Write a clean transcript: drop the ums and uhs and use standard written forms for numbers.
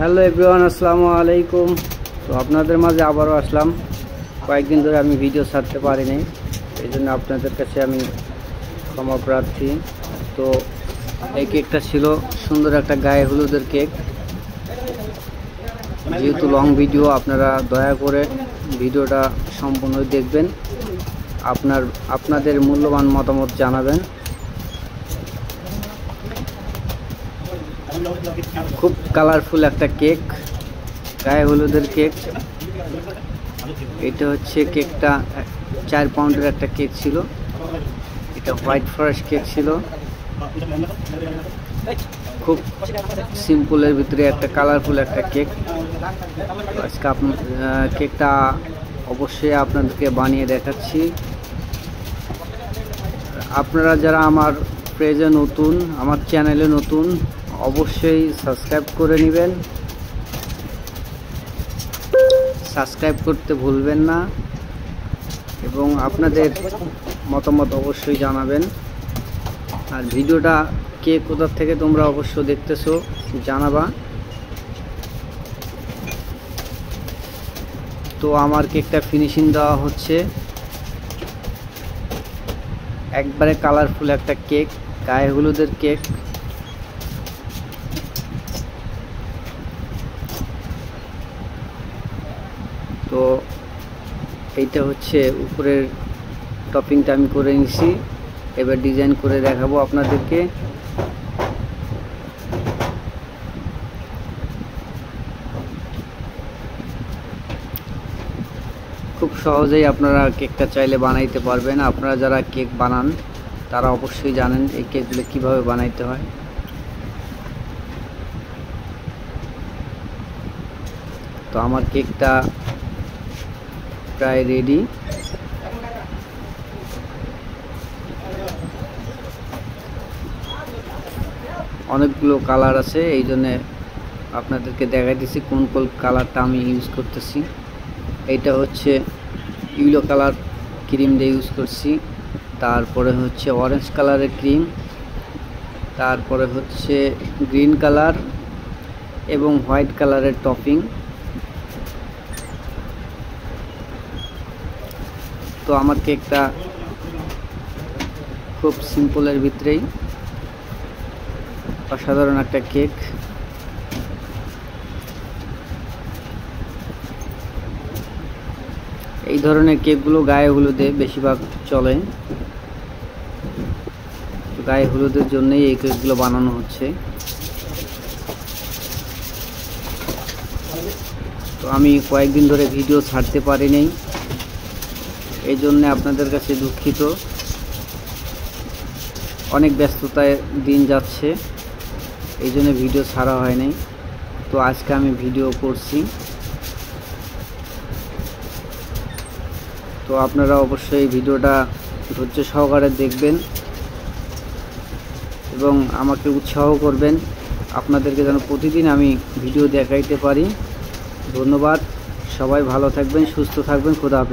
Hello everyone, আসসালামু আলাইকুম। তো আপনাদের মাঝে আবারও আসলাম। কয়েকদিন ধরে আমি ভিডিও ছাড়তে পারিনি, এই জন্য আপনাদের কাছে আমি ক্ষমা প্রার্থী। তো এই কেকটা ছিল সুন্দর একটা গায়ে হলুদের কেক। যেহেতু লং ভিডিও, আপনারা দয়া করে ভিডিওটা সম্পূর্ণ দেখবেন, আপনাদের মূল্যবান মতামত জানাবেন। খুব কালারফুল একটা কেক, গায়ে হলুদের কেক। এটা হচ্ছে কেকটা 4 পাউন্ডের একটা কেক ছিল। এটা হোয়াইট ফরেস্ট কেক ছিল, খুব সিম্পলের ভিতরে একটা কালারফুল একটা কেক। আজকে কেকটা অবশ্যই আপনাদেরকে বানিয়ে দেখাচ্ছি। আপনারা যারা আমার পেজে নতুন, আমার চ্যানেলে নতুন, অবশ্যই সাবস্ক্রাইব করে নেবেন। সাবস্ক্রাইব করতে ভুলবেন না এবং আপনাদের মতামত অবশ্যই জানাবেন। আর ভিডিওটা কে কোথা থেকে তোমরা অবশ্য দেখতেছো জানাবা। তো আমার কেকটা ফিনিশিং দেওয়া হচ্ছে। একবারে কালারফুল একটা কেক, গায়ে হলুদের কেক। তো এইটা হচ্ছে উপরের টপিংটা আমি করে নিছি। এবার ডিজাইন করে দেখাবো আপনাদেরকে। খুব সহজেই আপনারা কেকটা চাইলে বানাইতে পারবেন। আপনারা যারা কেক বানান তারা অবশ্যই জানেন এই কেকগুলো কিভাবে বানাইতে হয়। তো আমার কেকটা প্রায় রেডি। অনেকগুলো কালার আছে, এই জন্য আপনাদেরকে দেখাইতেছি কোন কোন কালারটা আমি ইউজ করতেছি। এইটা হচ্ছে ইয়েলো কালার ক্রিম দিয়ে ইউজ করছি। তারপরে হচ্ছে অরেঞ্জ কালারের ক্রিম, তারপরে হচ্ছে গ্রিন কালার এবং হোয়াইট কালারের টপিং। তো আমার কেকটা খুব সিম্পলের ভিতরেই অসাধারণ একটা কেক। এই ধরনের কেকগুলো গায়ে হলুদে বেশিরভাগ চলে। গায়ে হলুদের জন্যই এই কেকগুলো বানানো হচ্ছে। তো আমি কয়েকদিন ধরে ভিডিও ছাড়তে পারিনি, এই জন্য আপনাদের কাছে দুঃখিত। অনেক ব্যস্ততায় দিন যাচ্ছে, এই জন্য ভিডিও ছাড়া হয়নি। তো আজকে আমি ভিডিও করছি। তো আপনারা অবশ্যই ভিডিওটা ধৈর্য সহকারে দেখবেন এবং আমাকে উৎসাহ করবেন, আপনাদেরকে যেন প্রতিদিন আমি ভিডিও দেখাইতে পারি। ধন্যবাদ। সবাই ভালো থাকবেন, সুস্থ থাকবেন। খোদা হাফেজ।